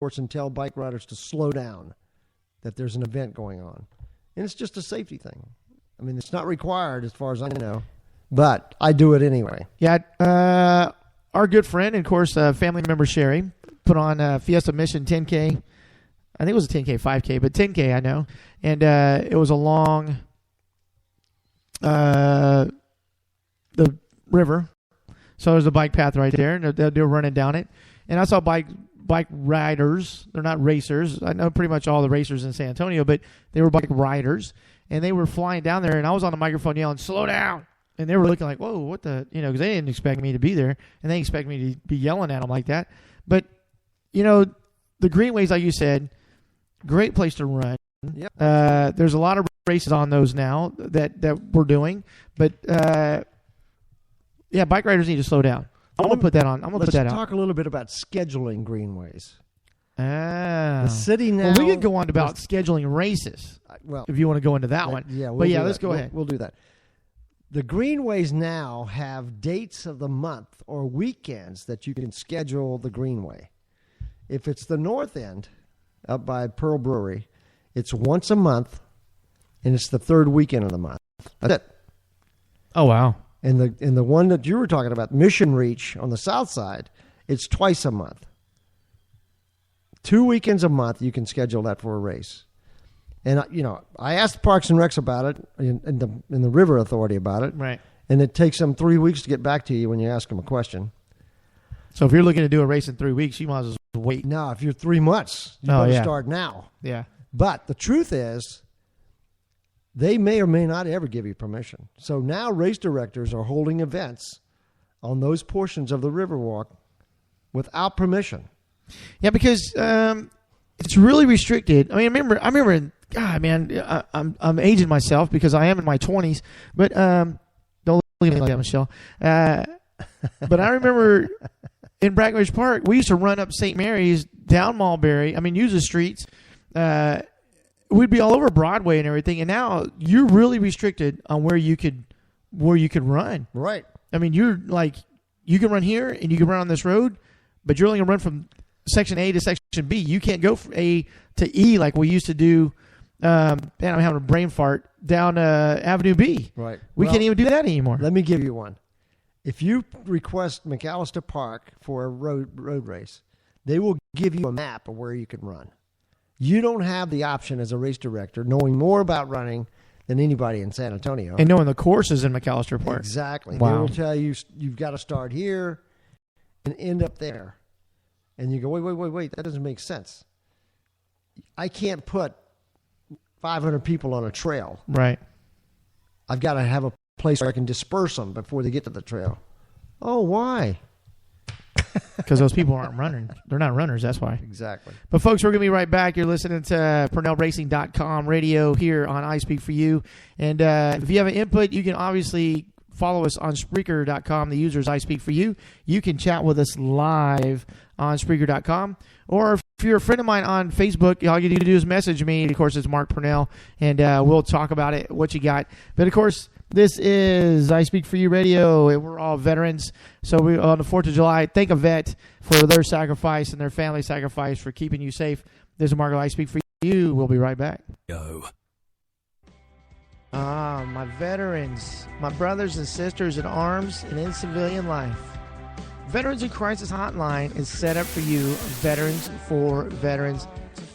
and tell bike riders to slow down, that there's an event going on. And it's just a safety thing. I mean, it's not required as far as I know, but I do it anyway. Yeah, our good friend and, of course, family member Sherry put on Fiesta Mission 10K. I think it was a 10K, 5K, but 10K I know. And it was along the river. So there's a bike path right there, and they were running down it. And I saw bike riders. They're not racers. I know pretty much all the racers in San Antonio, but they were bike riders. And they were flying down there, and I was on the microphone yelling, "Slow down!" And they were looking like, "Whoa, what the?" You know, because they didn't expect me to be there, and they expect me to be yelling at them like that. But, you know, the Greenways, like you said, great place to run. Yep. There's a lot of races on those now that we're doing. But, yeah, bike riders need to slow down. I'm going to put that on. I'm going to put that out. Let's talk a little bit about scheduling Greenways. The city now. Well, we could go on about scheduling races. Well, if you want to go into that one. Yeah, let's go ahead. We'll do that. The Greenways now have dates of the month or weekends that you can schedule the Greenway. If it's the north end, up by Pearl Brewery, it's once a month, and it's the third weekend of the month. That's it. Oh, wow. And the one that you were talking about, Mission Reach on the south side, it's twice a month. 2 weekends a month, you can schedule that for a race. And, you know, I asked Parks and Recs about it and the River Authority about it. Right. And it takes them 3 weeks to get back to you when you ask them a question. So if you're looking to do a race in 3 weeks, you might as well wait. No, if you're 3 months, you better start now. Yeah. But the truth is, they may or may not ever give you permission. So now race directors are holding events on those portions of the Riverwalk without permission. Yeah, because it's really restricted. I mean, I remember. God, man, I'm aging myself because I am in my 20s. But don't leave me like that, Michelle. But I remember in Brackenridge Park, we used to run up St. Mary's, down Mulberry. I mean, use the streets. We'd be all over Broadway and everything. And now you're really restricted on where you could run. Right. I mean, you're like, you can run here and you can run on this road, but you're only going to run from Section A to Section B. You can't go from A to E like we used to do. Man, I'm having a brain fart down Avenue B. Right. We can't even do that anymore. Let me give you one. If you request McAllister Park for a road race, they will give you a map of where you can run. You don't have the option as a race director, knowing more about running than anybody in San Antonio. And knowing the courses in McAllister Park. Exactly. Wow. They will tell you you've got to start here and end up there. And you go, wait, that doesn't make sense. I can't put 500 people on a trail. Right. I've got to have a place where I can disperse them before they get to the trail. Oh, why? Because those people aren't running. They're not runners, that's why. Exactly. But, folks, we're going to be right back. You're listening to PurnellRacing.com radio here on I Speak For You. And if you have an input, you can obviously follow us on Spreaker.com. The user is I Speak For You. You can chat with us live on Spreaker.com. Or if you're a friend of mine on Facebook, all you need to do is message me. Of course, it's Mark Purnell, and we'll talk about it, what you got. But, of course, this is I Speak For You radio, and we're all veterans. So we on the 4th of July, thank a vet for their sacrifice and their family sacrifice for keeping you safe. This is Mark, I Speak For You. We'll be right back. Go. My veterans, my brothers and sisters in arms and in civilian life. Veterans in Crisis Hotline is set up for you, Veterans for Veterans.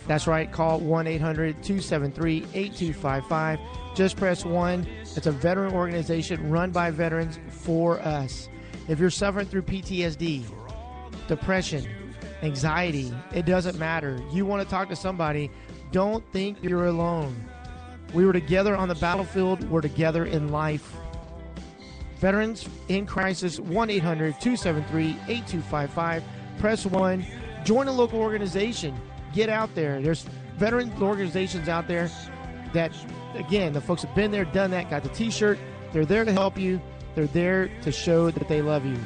That's right, call 1-800-273-8255. Just press 1. It's a veteran organization run by veterans for us. If you're suffering through PTSD, depression, anxiety, it doesn't matter. You want to talk to somebody, don't think you're alone. We were together on the battlefield. We're together in life. Veterans in Crisis, 1-800-273-8255. Press 1. Join a local organization. Get out there. There's veteran organizations out there that, again, the folks have been there, done that, got the T-shirt. They're there to help you. They're there to show that they love you.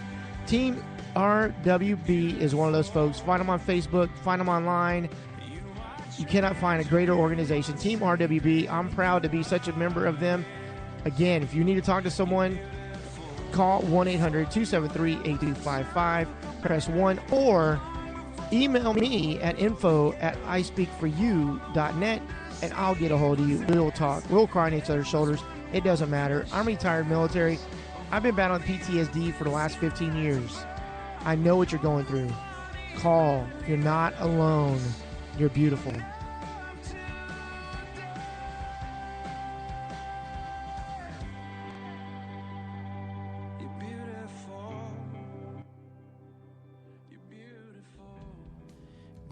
Team RWB is one of those folks. Find them on Facebook. Find them online. You cannot find a greater organization. Team RWB, I'm proud to be such a member of them. Again, if you need to talk to someone, call 1-800-273-8255. Press 1, or email me at info@ispeakforyou.net, and I'll get a hold of you. We'll talk. We'll cry on each other's shoulders. It doesn't matter. I'm retired military. I've been battling PTSD for the last 15 years. I know what you're going through. Call. You're not alone. You're beautiful.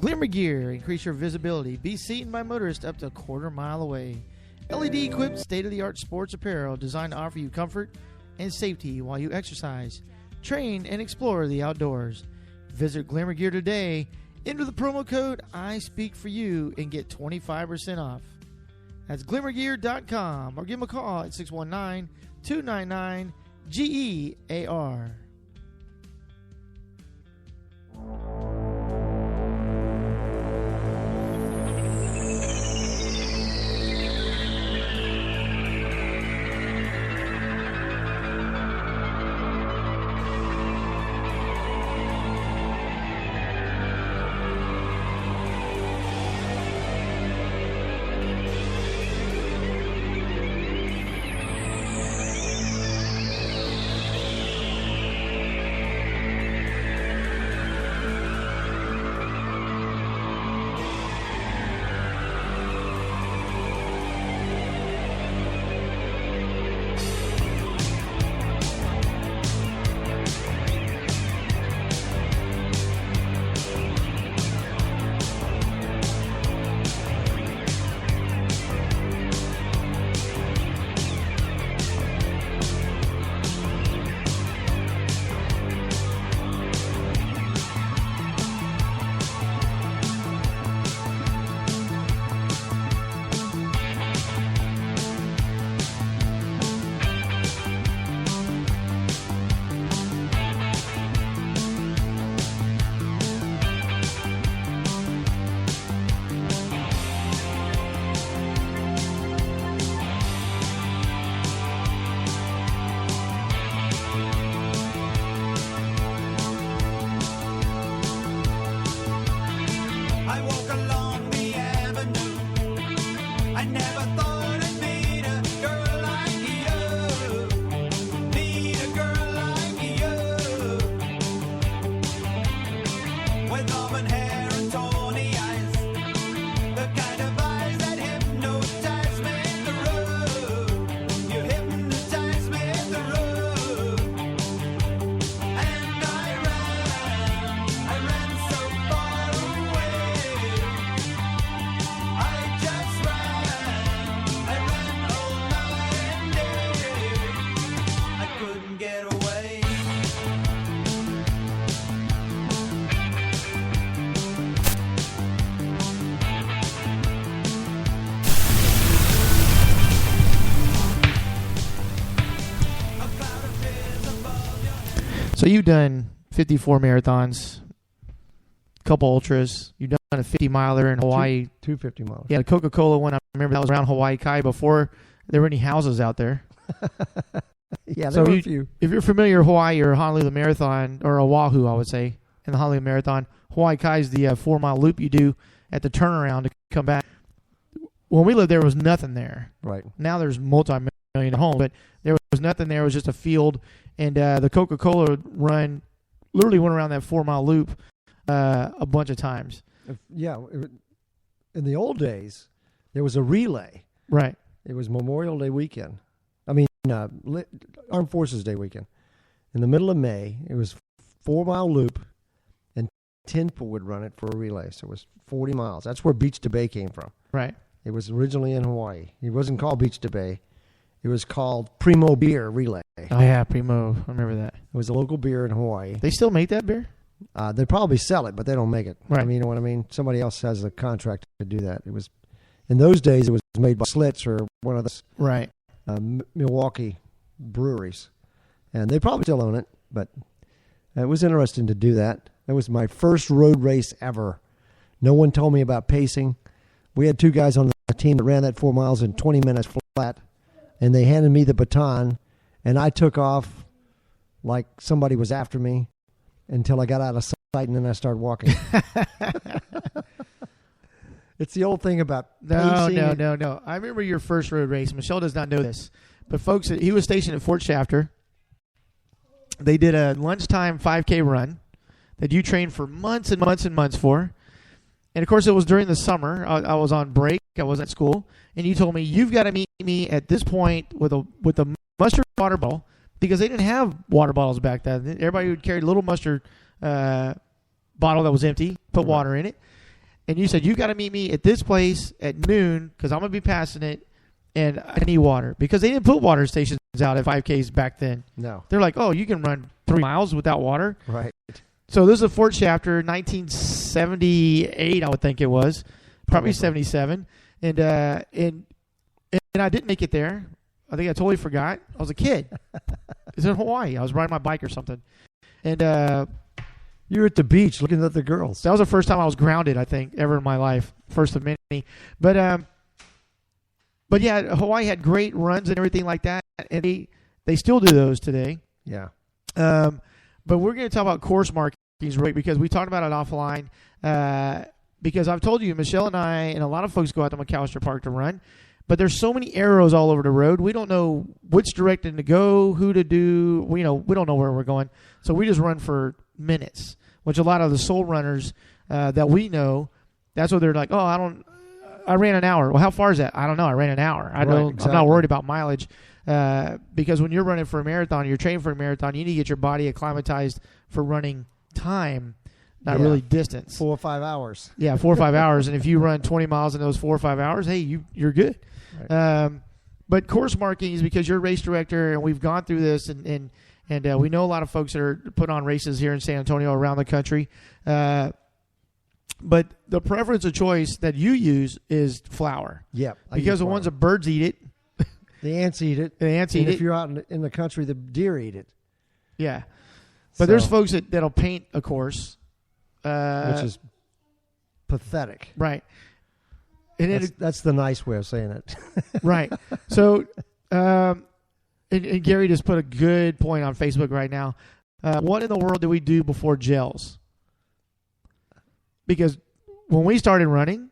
Glimmer Gear. Increase your visibility. Be seen by motorists up to a quarter mile away. LED-equipped, state-of-the-art sports apparel designed to offer you comfort and safety while you exercise, train, and explore the outdoors. Visit Glimmer Gear today. Enter the promo code ISpeakForYou and get 25% off. That's glimmergear.com, or give them a call at 619-299-GEAR. So you've done 54 marathons, a couple ultras. You've done a 50-miler in Hawaii. Two 50-milers. Yeah, the Coca-Cola one. I remember that was around Hawaii Kai before there were any houses out there. Yeah, there were a few. If you're familiar with Hawaii or Honolulu Marathon, or Oahu, I would say, in the Honolulu Marathon, Hawaii Kai is the 4-mile loop you do at the turnaround to come back. When we lived there, was nothing there. Right. Now there's multi-million home, but there was nothing there. It was just a field. And the Coca-Cola run literally went around that 4-mile loop a bunch of times. Yeah. In the old days, there was a relay. Right. It was Memorial Day weekend. Armed Forces Day weekend. In the middle of May, it was 4-mile loop, and 10 people would run it for a relay. So it was 40 miles. That's where Beach to Bay came from. Right. It was originally in Hawaii. It wasn't called Beach to Bay. It was called Primo Beer Relay. Oh, yeah, Primo. I remember that. It was a local beer in Hawaii. They still make that beer? They probably sell it, but they don't make it. Right. I mean, you know what I mean? Somebody else has a contract to do that. It was, in those days, it was made by Slits or one of those right. Milwaukee breweries. And they probably still own it, but it was interesting to do that. That was my first road race ever. No one told me about pacing. We had two guys on the team that ran that 4 miles in 20 minutes flat, and they handed me the baton, and I took off like somebody was after me until I got out of and then I start walking. It's the old thing about No. pacing. I remember your first road race. Michelle does not know this, but folks, he was stationed at Fort Shafter. They did a lunchtime 5K run that you trained for months and months and months for. And, of course, it was during the summer. I was on break. I was at school. And you told me, you've got to meet me at this point with a mustard water bottle, because they didn't have water bottles back then. Everybody would carry a little mustard bottle that was empty, put water in it. And you said, you've got to meet me at this place at noon because I'm going to be passing it, and I need water. Because they didn't put water stations out at 5Ks back then. No. They're like, oh, you can run 3 miles without water. Right. So this is a Fort Shafter, 1978, I would think it was, probably 77, and I didn't make it there. I think I totally forgot. I was a kid. It's in Hawaii. I was riding my bike or something, and you were at the beach looking at the girls. that was the first time I was grounded, I think, ever in my life. First of many, but yeah, Hawaii had great runs and everything like that, and they still do those today. Yeah. But we're going to talk about course markings real quick because we talked about it offline. Because I've told you, Michelle and I and a lot of folks go out to McAllister Park to run, but there's so many arrows all over the road. We don't know which direction to go, who to do. We don't know where we're going. So we just run for minutes, which a lot of the soul runners that we know, that's what they're like, oh, I ran an hour. Well, how far is that? I don't know. I ran an hour. Exactly. I'm not worried about mileage. Because when you're running for a marathon, you're training for a marathon, you need to get your body acclimatized for running time, not really distance. 4 or 5 hours. Yeah, 4 or 5 hours. And if you run 20 miles in those 4 or 5 hours, hey, you're good. Right. But course marking is because you're a race director, and we've gone through this, and we know a lot of folks that are put on races here in San Antonio around the country. But the preference of choice that you use is flour. Yeah. Because the ones that birds eat it. The ants eat it. If you're out in the country, the deer eat it. Yeah. But there's folks that'll paint a course. Which is pathetic. Right. And that's the nice way of saying it. Right. So, and Gary just put a good point on Facebook right now. What in the world do we do before gels? Because when we started running,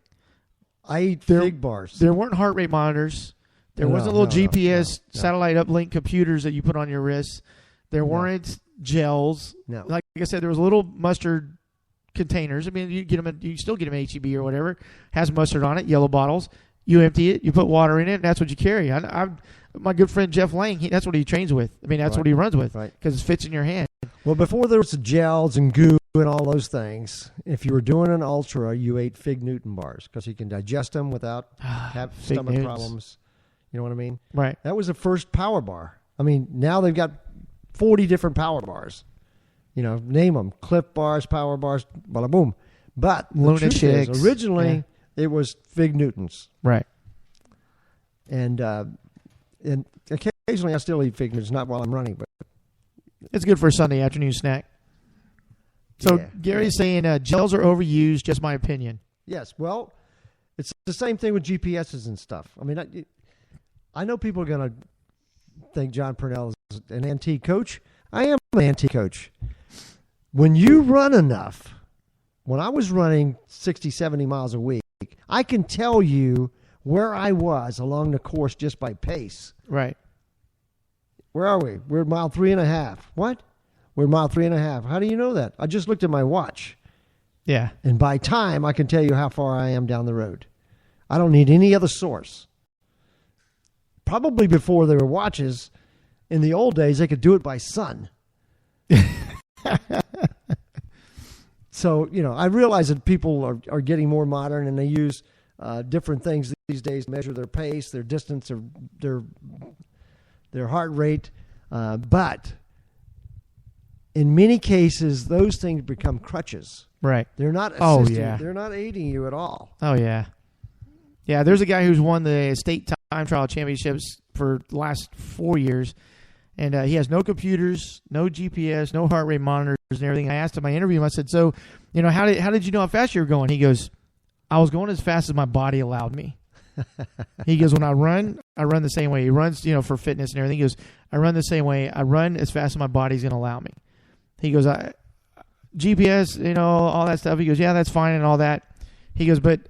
I eat fig bars. There weren't heart rate monitors. There wasn't little GPS satellite uplink computers that you put on your wrists. There weren't gels. No. Like I said, there was little mustard containers. I mean, you still get them at HEB or whatever. Has mustard on it, yellow bottles. You empty it, you put water in it, and that's what you carry. My good friend Jeff Lang, that's what he trains with. I mean, that's what he runs with because it fits in your hand. Well, before there was gels and goo and all those things, if you were doing an ultra, you ate Fig Newton bars because you can digest them without have stomach problems. You know what I mean? Right. That was the first power bar. I mean, now they've got 40 different power bars. You know, name them. Cliff bars, power bars, bada boom. But the truth is, originally, it was Fig Newtons. Right. And occasionally I still eat Fig Newtons, not while I'm running, but it's good for a Sunday afternoon snack. So Gary's saying gels are overused, just my opinion. Yes. Well, it's the same thing with GPSs and stuff. I mean, I know people are going to think John Purnell is an antique coach. I am an antique coach. When you run enough, when I was running 60, 70 miles a week, I can tell you where I was along the course just by pace. Right. Where are we? We're at mile 3.5. What? We're at mile 3.5. How do you know that? I just looked at my watch. Yeah. And by time, I can tell you how far I am down the road. I don't need any other source. Probably before there were watches, in the old days, they could do it by sun. So, I realize that people are getting more modern and they use different things these days to measure their pace, their distance, their heart rate. But in many cases, those things become crutches. Right. They're not assisting. They're not aiding you at all. Oh, yeah. Yeah, there's a guy who's won the state time trial championships for the last 4 years, and he has no computers, no GPS, no heart rate monitors and everything. I asked him, I interviewed him, I said, so, how did you know how fast you were going? He goes, I was going as fast as my body allowed me. He goes, when I run the same way. He runs, for fitness and everything. He goes, I run the same way. I run as fast as my body's going to allow me. He goes, GPS, all that stuff. He goes, yeah, that's fine and all that. He goes, but